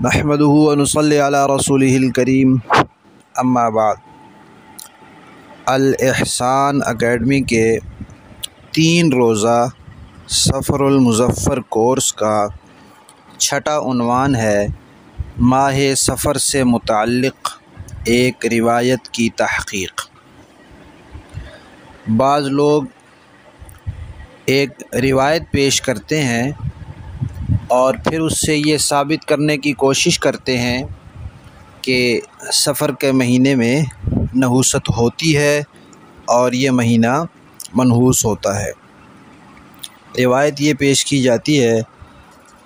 نحمدہ ونصلی علی رسولہ الکریم اما بعد۔ الاحسان اکیڈمی کے 3 روزہ سفر المظفر کورس کا 6واں عنوان ہے ماہ سفر سے متعلق ایک روایت کی تحقیق۔ بعض لوگ ایک روایت پیش کرتے ہیں اور پھر اس سے یہ ثابت کرنے کی کوشش کرتے ہیں کہ سفر کے مہینے میں نحوست ہوتی ہے اور یہ مہینہ منحوس ہوتا ہے۔ روایت یہ پیش کی جاتی ہے،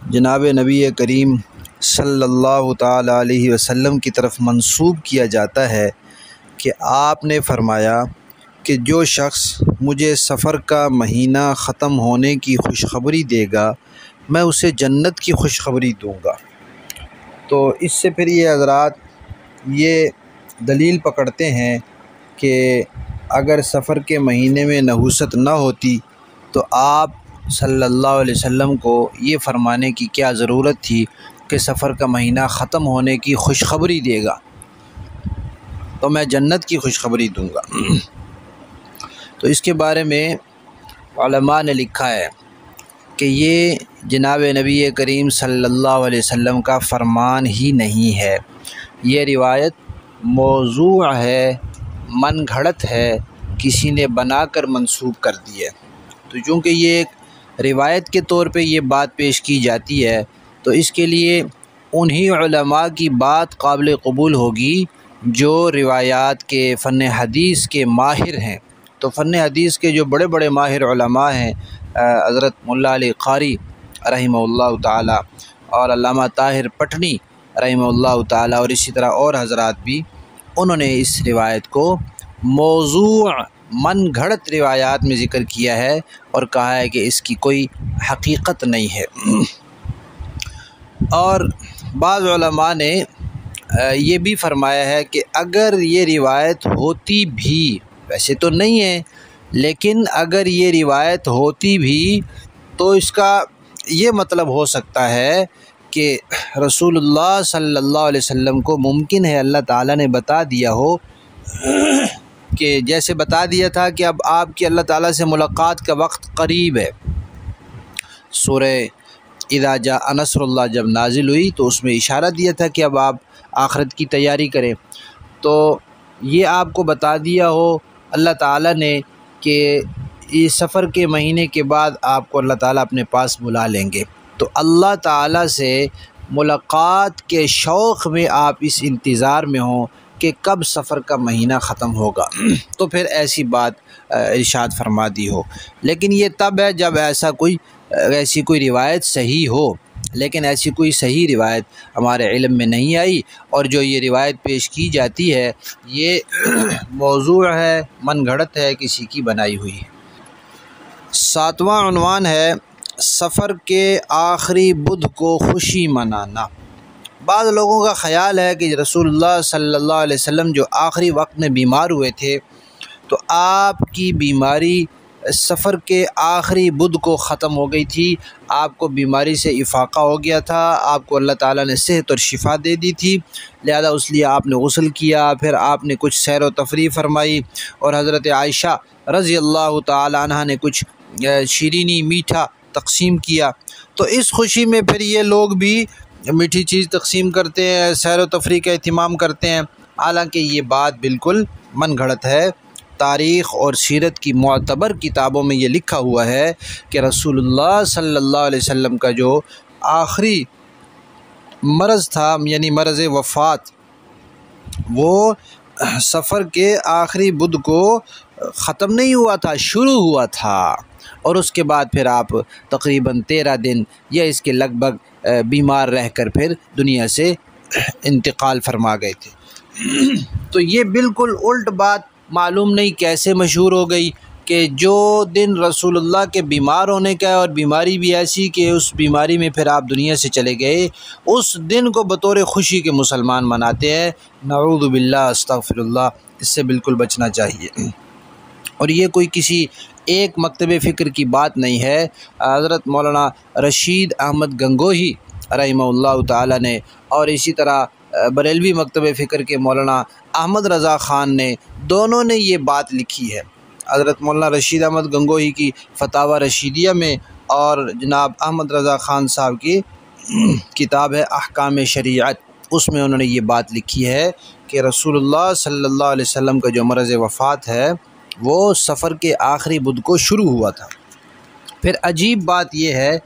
جناب نبی کریم صلی اللہ تعالی علیہ وسلم کی طرف منسوب کیا جاتا ہے کہ آپ نے فرمایا کہ جو شخص مجھے سفر کا مہینہ ختم ہونے کی خوشخبری دے گا میں اسے جنت کی خوشخبری دوں گا۔ تو اس سے پھر یہ حضرات یہ دلیل پکڑتے ہیں کہ اگر سفر کے مہینے میں نحوست نہ ہوتی تو آپ صلی اللہ علیہ وسلم کو یہ فرمانے کی کیا ضرورت تھی کہ سفر کا مہینہ ختم ہونے کی خوشخبری دے گا تو میں جنت کی خوشخبری دوں گا۔ تو اس کے بارے میں علماء نے لکھا ہے کہ یہ جناب نبی کریم صلی اللہ علیہ وسلم کا فرمان ہی نہیں ہے، یہ روایت موضوع ہے، من گھڑت ہے، کسی نے بنا کر منسوب کر دی ہے۔ تو چونکہ یہ ایک روایت کے طور پہ یہ بات پیش کی جاتی ہے تو اس کے لیے انہی علماء کی بات قابل قبول ہوگی جو روایات کے فن حدیث کے ماہر ہیں۔ تو فن حدیث کے جو بڑے بڑے ماہر علماء ہیں، حضرت مولا علی قاری رحمہ اللہ تعالی اور علامہ طاہر پٹنی رحمہ اللہ تعالی اور اسی طرح اور حضرات بھی، انہوں نے اس روایت کو موضوع من گھڑت روایات میں ذکر کیا ہے اور کہا ہے کہ اس کی کوئی حقیقت نہیں ہے۔ اور بعض علماء نے یہ بھی فرمایا ہے کہ اگر یہ روایت ہوتی بھی، ویسے تو نہیں ہے لیکن اگر یہ روایت ہوتی بھی تو اس کا یہ مطلب ہو سکتا ہے کہ رسول اللہ صلی اللہ علیہ وسلم کو ممکن ہے اللہ تعالیٰ نے بتا دیا ہو کہ جیسے بتا دیا تھا کہ اب آپ کی اللہ تعالیٰ سے ملاقات کا وقت قریب ہے۔ سورہ اذا جاء نصر اللہ جب نازل ہوئی تو اس میں اشارہ دیا تھا کہ اب آپ آخرت کی تیاری کریں، تو یہ آپ کو بتا دیا ہو اللہ تعالیٰ نے کہ اس سفر کے مہینے کے بعد آپ کو اللہ تعالیٰ اپنے پاس بلا لیں گے، تو اللہ تعالیٰ سے ملاقات کے شوق میں آپ اس انتظار میں ہوں کہ کب سفر کا مہینہ ختم ہوگا، تو پھر ایسی بات ارشاد فرما دی ہو۔ لیکن یہ تب ہے جب ایسی کوئی روایت صحیح ہو، لیکن ایسی کوئی صحیح روایت ہمارے علم میں نہیں آئی، اور جو یہ روایت پیش کی جاتی ہے یہ موضوع ہے، من گھڑت ہے، کسی کی بنائی ہوئی ہے۔ 7واں عنوان ہے سفر کے آخری بدھ کو خوشی منانا۔ بعض لوگوں کا خیال ہے کہ رسول اللہ صلی اللہ علیہ وسلم جو آخری وقت میں بیمار ہوئے تھے تو آپ کی بیماری سفر کے آخری بدھ کو ختم ہو گئی تھی، آپ کو بیماری سے افاقہ ہو گیا تھا، آپ کو اللہ تعالیٰ نے صحت اور شفا دے دی تھی، لہذا اس لیے آپ نے غسل کیا، پھر آپ نے کچھ سیر و تفریح فرمائی اور حضرت عائشہ رضی اللہ تعالی عنہ نے کچھ شیرینی میٹھا تقسیم کیا۔ تو اس خوشی میں پھر یہ لوگ بھی میٹھی چیز تقسیم کرتے ہیں، سیر و تفریح کا اہتمام کرتے ہیں، حالانکہ یہ بات بالکل من گھڑت ہے۔ تاریخ اور سیرت کی معتبر کتابوں میں یہ لکھا ہوا ہے کہ رسول اللہ صلی اللہ علیہ وسلم کا جو آخری مرض تھا یعنی مرض وفات، وہ سفر کے آخری بدھ کو ختم نہیں ہوا تھا، شروع ہوا تھا، اور اس کے بعد پھر آپ تقریباً 13 دن یا اس کے لگ بھگ بیمار رہ کر پھر دنیا سے انتقال فرما گئے تھے۔ تو یہ بالکل الٹ بات معلوم نہیں کیسے مشہور ہو گئی کہ جو دن رسول اللہ کے بیمار ہونے کا ہے اور بیماری بھی ایسی کہ اس بیماری میں پھر آپ دنیا سے چلے گئے، اس دن کو بطور خوشی کے مسلمان مناتے ہیں۔ نعوذ باللہ، استغفر اللہ، اس سے بالکل بچنا چاہیے۔ اور یہ کوئی کسی ایک مکتب فکر کی بات نہیں ہے۔ حضرت مولانا رشید احمد گنگوہی رحمہ تعالی نے، اور اسی طرح بریلوی مکتب فکر کے مولانا احمد رضا خان نے، دونوں نے یہ بات لکھی ہے۔ حضرت مولانا رشید احمد گنگوہی کی فتاوی رشیدیہ میں، اور جناب احمد رضا خان صاحب کی کتاب ہے احکام شریعت، اس میں انہوں نے یہ بات لکھی ہے کہ رسول اللہ صلی اللہ علیہ وسلم کا جو مرض وفات ہے وہ سفر کے آخری بدھ کو شروع ہوا تھا۔ پھر عجیب بات یہ ہے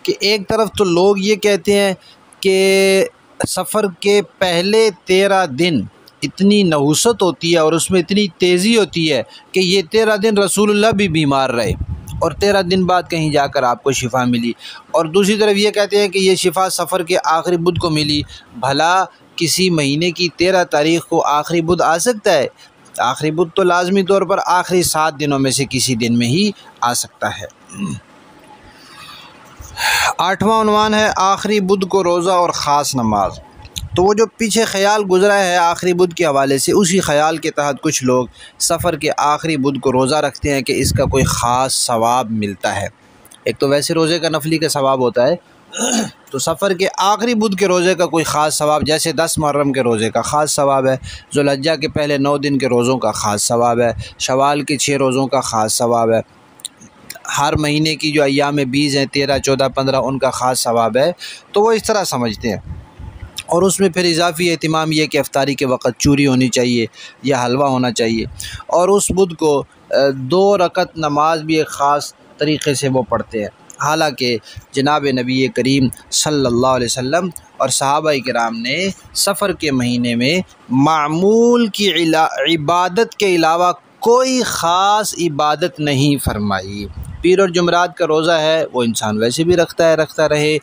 کہ ایک طرف تو لوگ یہ کہتے ہیں کہ سفر کے پہلے 13 دن اتنی نحوست ہوتی ہے اور اس میں اتنی تیزی ہوتی ہے کہ یہ 13 دن رسول اللہ بھی بیمار رہے اور 13 دن بعد کہیں جا کر آپ کو شفا ملی، اور دوسری طرف یہ کہتے ہیں کہ یہ شفا سفر کے آخری بدھ کو ملی۔ بھلا کسی مہینے کی 13 تاریخ کو آخری بدھ آ سکتا ہے؟ آخری بدھ تو لازمی طور پر آخری 7 دنوں میں سے کسی دن میں ہی آ سکتا ہے۔ 8واں عنوان ہے آخری بدھ کو روزہ اور خاص نماز۔ تو وہ جو پیچھے خیال گزرا ہے آخری بدھ کے حوالے سے، اسی خیال کے تحت کچھ لوگ سفر کے آخری بدھ کو روزہ رکھتے ہیں کہ اس کا کوئی خاص ثواب ملتا ہے۔ ایک تو ویسے روزے کا نفلی کا ثواب ہوتا ہے، تو سفر کے آخری بدھ کے روزے کا کوئی خاص ثواب، جیسے 10 محرم کے روزے کا خاص ثواب ہے، ذوالحجہ کے پہلے 9 دن کے روزوں کا خاص ثواب ہے، شوال کے 6 روزوں کا خاص ثواب ہے، ہر مہینے کی جو ایام بیز ہیں 13، 14، 15 ان کا خاص ثواب ہے۔ تو وہ اس طرح سمجھتے ہیں، اور اس میں پھر اضافی اہتمام یہ کہ افطاری کے وقت چوری ہونی چاہیے یا حلوہ ہونا چاہیے، اور اس بدھ کو 2 رکعت نماز بھی ایک خاص طریقے سے وہ پڑھتے ہیں۔ حالانکہ جناب نبی کریم صلی اللہ علیہ وسلم اور صحابہ کرام نے سفر کے مہینے میں معمول کی عبادت کے علاوہ کوئی خاص عبادت نہیں فرمائی۔ پیر اور جمعرات کا روزہ ہے وہ انسان ویسے بھی رکھتا رہے،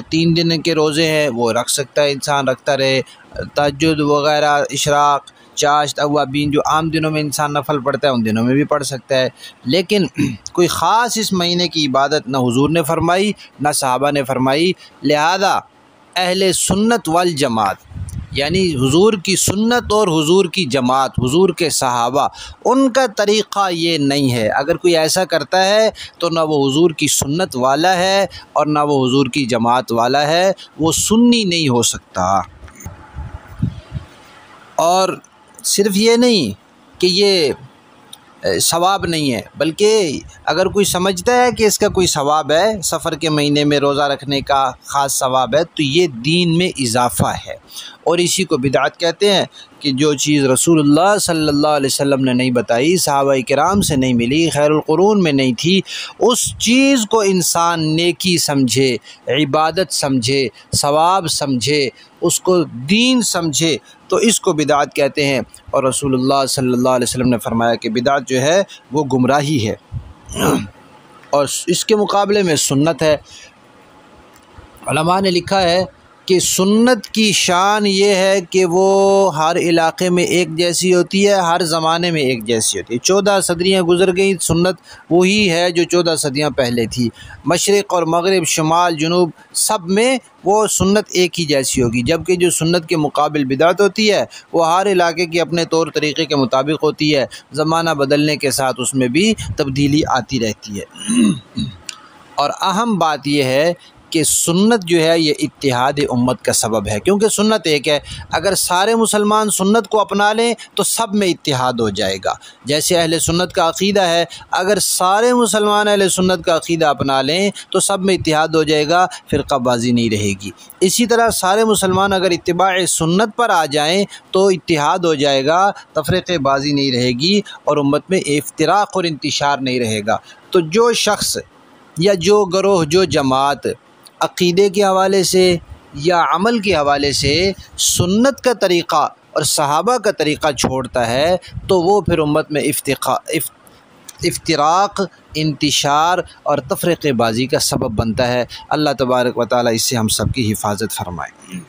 3 دن کے روزے ہیں وہ رکھ سکتا ہے انسان، رکھتا رہے، تہجد وغیرہ، اشراق، چاشت، اوابین جو عام دنوں میں انسان نفل پڑھتا ہے ان دنوں میں بھی پڑھ سکتا ہے، لیکن کوئی خاص اس مہینے کی عبادت نہ حضور نے فرمائی نہ صحابہ نے فرمائی۔ لہذا اہل سنت والجماعت، یعنی حضور کی سنت اور حضور کی جماعت، حضور کے صحابہ، ان کا طریقہ یہ نہیں ہے۔ اگر کوئی ایسا کرتا ہے تو نہ وہ حضور کی سنت والا ہے اور نہ وہ حضور کی جماعت والا ہے، وہ سنی نہیں ہو سکتا۔ اور صرف یہ نہیں کہ یہ ثواب نہیں ہے، بلکہ اگر کوئی سمجھتا ہے کہ اس کا کوئی ثواب ہے، سفر کے مہینے میں روزہ رکھنے کا خاص ثواب ہے، تو یہ دین میں اضافہ ہے، اور اسی کو بدعت کہتے ہیں کہ جو چیز رسول اللہ صلی اللہ علیہ وسلم نے نہیں بتائی، صحابہ کرام سے نہیں ملی، خیر القرون میں نہیں تھی، اس چیز کو انسان نیکی سمجھے، عبادت سمجھے، ثواب سمجھے، اس کو دین سمجھے، تو اس کو بدعت کہتے ہیں۔ اور رسول اللہ صلی اللہ علیہ وسلم نے فرمایا کہ بدعت جو ہے وہ گمراہی ہے، اور اس کے مقابلے میں سنت ہے۔ علماء نے لکھا ہے کہ سنت کی شان یہ ہے کہ وہ ہر علاقے میں ایک جیسی ہوتی ہے، ہر زمانے میں ایک جیسی ہوتی ہے۔ 14 صدیاں گزر گئیں، سنت وہی ہے جو 14 صدیاں پہلے تھی، مشرق اور مغرب، شمال، جنوب، سب میں وہ سنت ایک ہی جیسی ہوگی، جبکہ جو سنت کے مقابل بدعت ہوتی ہے وہ ہر علاقے کی اپنے طور طریقے کے مطابق ہوتی ہے، زمانہ بدلنے کے ساتھ اس میں بھی تبدیلی آتی رہتی ہے۔ اور اہم بات یہ ہے کہ سنت جو ہے یہ اتحاد امت کا سبب ہے، کیونکہ سنت ایک ہے، اگر سارے مسلمان سنت کو اپنا لیں تو سب میں اتحاد ہو جائے گا۔ جیسے اہل سنت کا عقیدہ ہے، اگر سارے مسلمان اہل سنت کا عقیدہ اپنا لیں تو سب میں اتحاد ہو جائے گا، فرقہ بازی نہیں رہے گی۔ اسی طرح سارے مسلمان اگر اتباع سنت پر آ جائیں تو اتحاد ہو جائے گا، تفرقہ بازی نہیں رہے گی، اور امت میں افتراق اور انتشار نہیں رہے گا۔ تو جو شخص یا جو گروہ، جو جماعت عقیدے کے حوالے سے یا عمل کے حوالے سے سنت کا طریقہ اور صحابہ کا طریقہ چھوڑتا ہے تو وہ پھر امت میں افتراق، انتشار اور تفرقہ بازی کا سبب بنتا ہے۔ اللہ تبارک و تعالی اس سے ہم سب کی حفاظت فرمائے۔